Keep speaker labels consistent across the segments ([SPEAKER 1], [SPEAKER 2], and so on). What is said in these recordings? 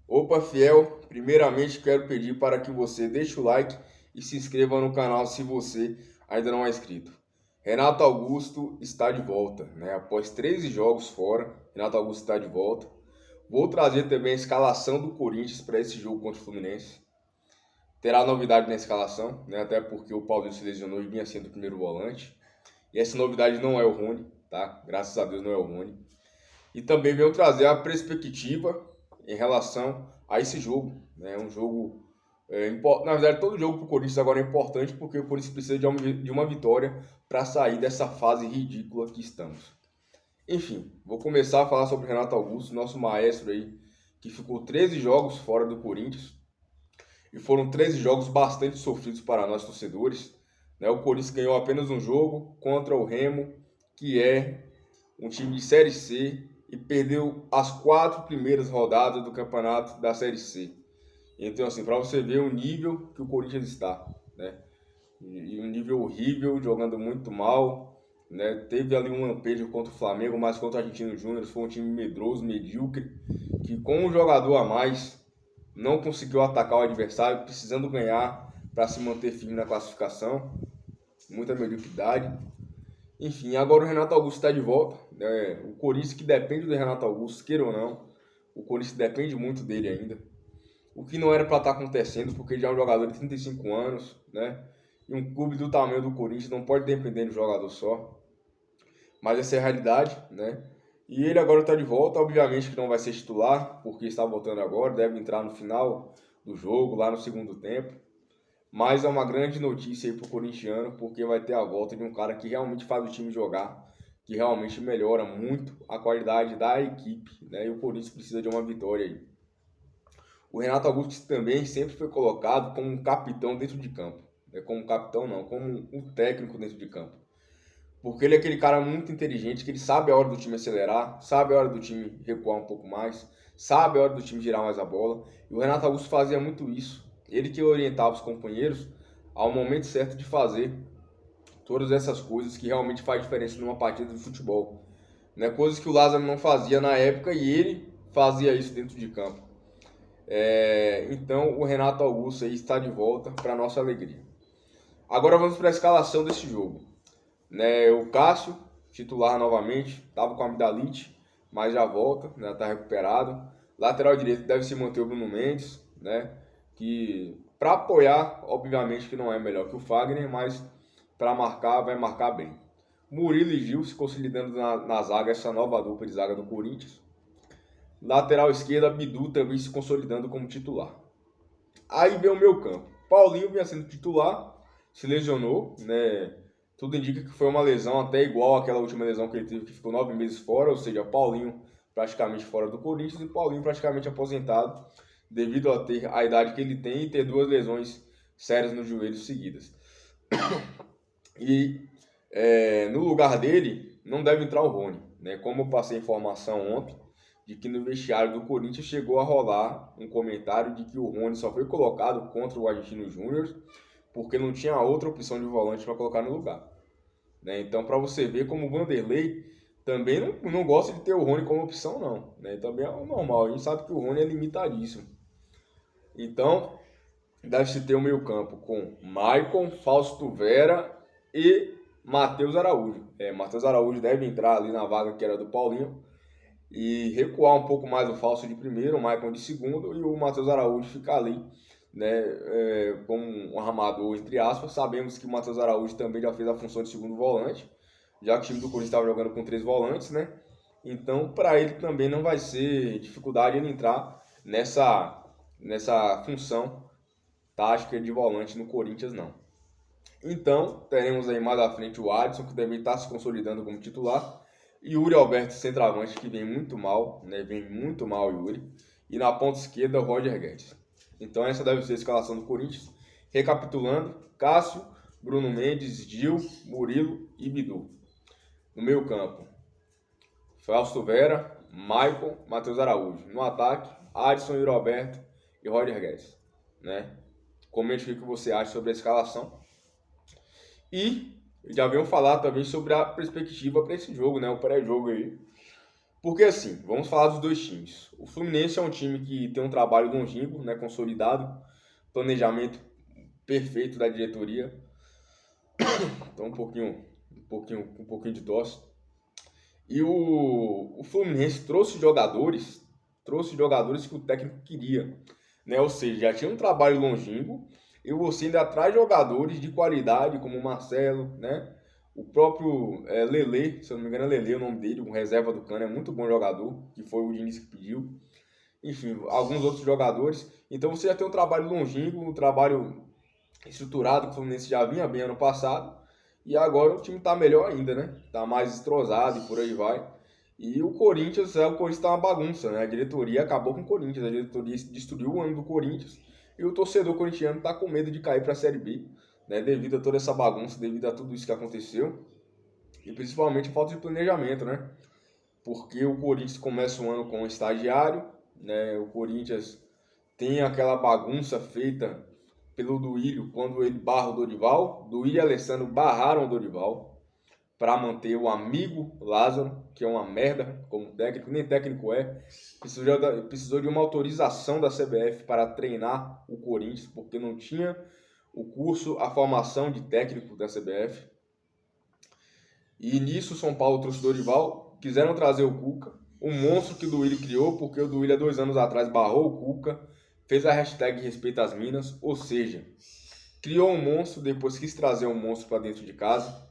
[SPEAKER 1] Opa, fiel, primeiramente quero pedir para que você deixe o like e se inscreva no canal se você ainda não é inscrito. Renato Augusto está de volta, né? Após 13 jogos fora, Renato Augusto está de volta. Vou trazer também a escalação do Corinthians para esse jogo contra o Fluminense. Terá novidade na escalação, né? Até porque o Paulinho se lesionou e vinha sendo o primeiro volante. E essa novidade não é o Rony, tá? Graças a Deus não é o Rony. E também venho trazer a perspectiva em relação a esse jogo. Né? Um jogo, na verdade, todo jogo para o Corinthians agora é importante porque o Corinthians precisa de uma vitória para sair dessa fase ridícula que estamos. Enfim, vou começar a falar sobre o Renato Augusto, nosso maestro aí, que ficou 13 jogos fora do Corinthians. E foram 13 jogos bastante sofridos para nós torcedores. Né? O Corinthians ganhou apenas um jogo contra o Remo, que é um time de Série C, e perdeu as 4 primeiras rodadas do campeonato da Série C. Então, assim, para você ver o nível que o Corinthians está, né? E um nível horrível, jogando muito mal, né? Teve ali um lampejo contra o Flamengo, mas contra o Argentino Júnior foi um time medroso, medíocre, que com um jogador a mais não conseguiu atacar o adversário, precisando ganhar para se manter firme na classificação. Muita mediocridade. Enfim, agora o Renato Augusto está de volta. Né? O Corinthians que depende do Renato Augusto, queira ou não, o Corinthians depende muito dele ainda. O que não era para estar acontecendo, porque ele já é um jogador de 35 anos, né? E um clube do tamanho do Corinthians não pode depender de um jogador só. Mas essa é a realidade, né? E ele agora está de volta, obviamente que não vai ser titular, porque está voltando agora, deve entrar no final do jogo, lá no segundo tempo. Mas é uma grande notícia aí pro corintiano, porque vai ter a volta de um cara que realmente faz o time jogar, que realmente melhora muito a qualidade da equipe, né? E o Corinthians precisa de uma vitória aí. O Renato Augusto também sempre foi colocado como um capitão dentro de campo. Né? Como capitão não, como um técnico dentro de campo. Porque ele é aquele cara muito inteligente, que ele sabe a hora do time acelerar, sabe a hora do time recuar um pouco mais, sabe a hora do time girar mais a bola. E o Renato Augusto fazia muito isso. Ele que orientava os companheiros ao momento certo de fazer todas essas coisas que realmente faz diferença numa partida de futebol. Né? Coisas que o Lázaro não fazia na época e ele fazia isso dentro de campo. Então o Renato Augusto aí está de volta para nossa alegria. Agora vamos para a escalação desse jogo. Né, o Cássio, titular novamente, estava com a amidalite, mas já volta, né, está recuperado. Lateral direito deve se manter o Bruno Mendes, né, que para apoiar, obviamente que não é melhor que o Fagner, mas para marcar, vai marcar bem. Murilo e Gil se consolidando na zaga, essa nova dupla de zaga do Corinthians. Lateral esquerda, Bidu também se consolidando como titular. Aí vem o meu campo. Paulinho vinha sendo titular, se lesionou, né? Tudo indica que foi uma lesão até igual àquela última lesão que ele teve, que ficou 9 meses fora, ou seja, Paulinho praticamente fora do Corinthians e Paulinho praticamente aposentado, devido a ter a idade que ele tem e ter 2 lesões sérias no joelho seguidas. E no lugar dele, não deve entrar o Rony, né? Como eu passei informação ontem, de que no vestiário do Corinthians chegou a rolar um comentário de que o Rony só foi colocado contra o Argentino Júnior porque não tinha outra opção de volante para colocar no lugar. Né? Então, para você ver como o Vanderlei também não gosta de ter o Rony como opção, não. Né? Também é normal, a gente sabe que o Rony é limitadíssimo. Então, deve-se ter o meio campo com Maicon, Fausto Vera e Matheus Araújo. Matheus Araújo deve entrar ali na vaga que era do Paulinho e recuar um pouco mais o Fausto de primeiro, o Maicon de segundo e o Matheus Araújo ficar ali, né, como um armador, entre aspas. Sabemos que o Matheus Araújo também já fez a função de segundo volante, já que o time do Corinthians estava jogando com 3 volantes, né? Então, para ele também não vai ser dificuldade ele entrar nessa função tática de volante no Corinthians, não. Então, teremos aí mais à frente o Adson, que também está se consolidando como titular, e Yuri Alberto, centroavante, que vem muito mal, né? Vem muito mal, Yuri. E na ponta esquerda, o Roger Guedes. Então essa deve ser a escalação do Corinthians. Recapitulando, Cássio, Bruno Mendes, Gil, Murilo e Bidu. No meio campo, Fausto Vera, Maicon, Matheus Araújo. No ataque, Adson, Yuri Alberto e Roger Guedes. Né? Comente o que você acha sobre a escalação. E já venho falar também sobre a perspectiva para esse jogo, né? O pré-jogo aí. Porque assim, vamos falar dos dois times. O Fluminense é um time que tem um trabalho longínquo, né, consolidado, planejamento perfeito da diretoria. Então um pouquinho de tosse. E o Fluminense trouxe jogadores que o técnico queria, né? Ou seja, já tinha um trabalho longínquo e você ainda traz jogadores de qualidade como o Marcelo, né? O próprio Lele, se eu não me engano é Lele o nome dele, um reserva do Cano, é muito bom jogador, que foi o Diniz que pediu. Enfim, alguns outros jogadores. Então você já tem um trabalho longínquo, um trabalho estruturado, que o Fluminense já vinha bem ano passado. E agora o time tá melhor ainda, né? Tá mais entrosado e por aí vai. E o Corinthians tá uma bagunça, né? A diretoria acabou com o Corinthians, a diretoria destruiu o ano do Corinthians e o torcedor corintiano tá com medo de cair para a Série B, né? Devido a toda essa bagunça, devido a tudo isso que aconteceu e principalmente a falta de planejamento, né? Porque o Corinthians começa o ano com um estagiário, né? O Corinthians tem aquela bagunça feita pelo Duílio quando ele barra o Dorival. Duílio e Alessandro barraram o Dorival para manter o amigo Lázaro, que é uma merda como técnico, nem técnico é. Precisou de uma autorização da CBF para treinar o Corinthians, porque não tinha o curso, a formação de técnico da CBF. E nisso o São Paulo trouxe o Dorival, quiseram trazer o Cuca, o monstro que o Duílio criou, porque o Duílio há 2 anos atrás barrou o Cuca, fez a hashtag Respeita as Minas, ou seja, criou um monstro, depois quis trazer um monstro para dentro de casa.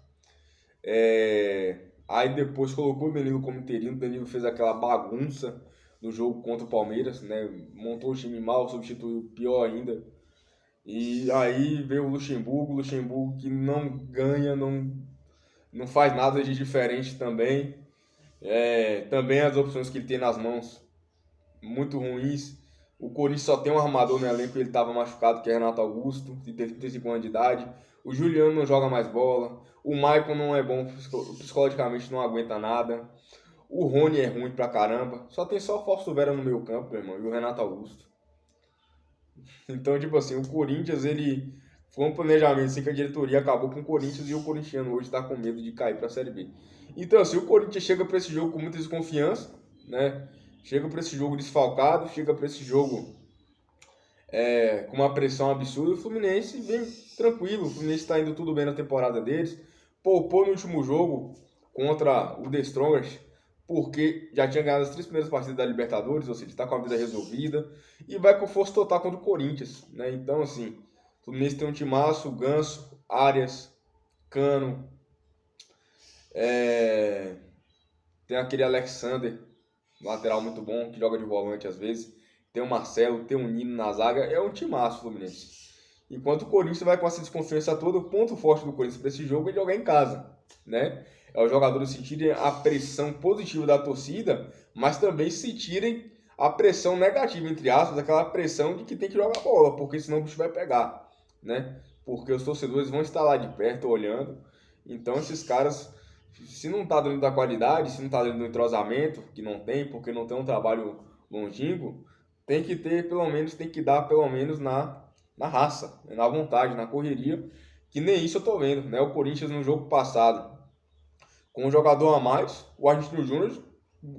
[SPEAKER 1] Aí depois colocou o Danilo como interino, o Danilo fez aquela bagunça no jogo contra o Palmeiras, né? Montou o time mal, substituiu pior ainda. E aí veio o Luxemburgo que não ganha, não faz nada de diferente também. Também as opções que ele tem nas mãos, muito ruins. O Corinthians só tem um armador no elenco, ele estava machucado, que é Renato Augusto, de 35 anos de idade. O Juliano não joga mais bola. O Maicon não é bom psicologicamente, não aguenta nada. O Rony é ruim pra caramba. Só tem só o Fausto Vera no meio campo, meu irmão, e o Renato Augusto. Então, tipo assim, o Corinthians, ele foi um planejamento assim que a diretoria acabou com o Corinthians e o corintiano hoje tá com medo de cair pra Série B. Então, assim, o Corinthians chega pra esse jogo com muita desconfiança, né? Chega pra esse jogo desfalcado, chega pra esse jogo com uma pressão absurda. O Fluminense vem tranquilo, o Fluminense está indo tudo bem na temporada deles. Poupou no último jogo contra o The Strongest, porque já tinha ganhado as 3 primeiras partidas da Libertadores, ou seja, está com a vida resolvida. E vai com força total contra o Corinthians, né? Então, assim, o Fluminense tem um timaço, Ganso, Arias, Cano, tem aquele Alexander, lateral muito bom, que joga de volante às vezes. Tem o Marcelo, tem o Nino na zaga, é um timaço o Fluminense. Enquanto o Corinthians vai com essa desconfiança toda, o ponto forte do Corinthians para esse jogo é jogar em casa, né? É os jogadores sentirem a pressão positiva da torcida, mas também sentirem a pressão negativa, entre aspas, aquela pressão de que tem que jogar bola, porque senão o bicho vai pegar, né? Porque os torcedores vão estar lá de perto olhando. Então esses caras, se não tá dentro da qualidade, se não tá dentro do entrosamento, que não tem, porque não tem um trabalho longínquo, tem que dar pelo menos na raça, na vontade, na correria, que nem isso eu tô vendo, né? O Corinthians no jogo passado, com um jogador a mais, o Argentino Júnior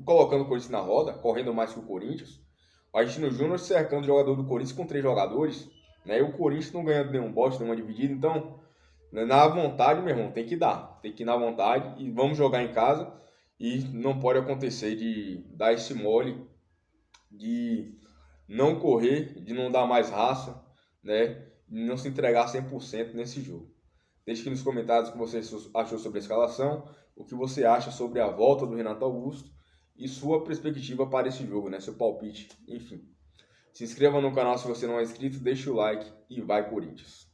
[SPEAKER 1] colocando o Corinthians na roda, correndo mais que o Corinthians, o Argentino Júnior cercando o jogador do Corinthians com 3 jogadores, né? E o Corinthians não ganhando nenhum bote, nenhuma dividida, então, na vontade, meu irmão, tem que ir na vontade e vamos jogar em casa e não pode acontecer de dar esse mole, de não correr, de não dar mais raça, né? De não se entregar 100% nesse jogo. Deixe aqui nos comentários o que você achou sobre a escalação, o que você acha sobre a volta do Renato Augusto e sua perspectiva para esse jogo, né? Seu palpite, enfim. Se inscreva no canal se você não é inscrito, deixe o like e vai Corinthians!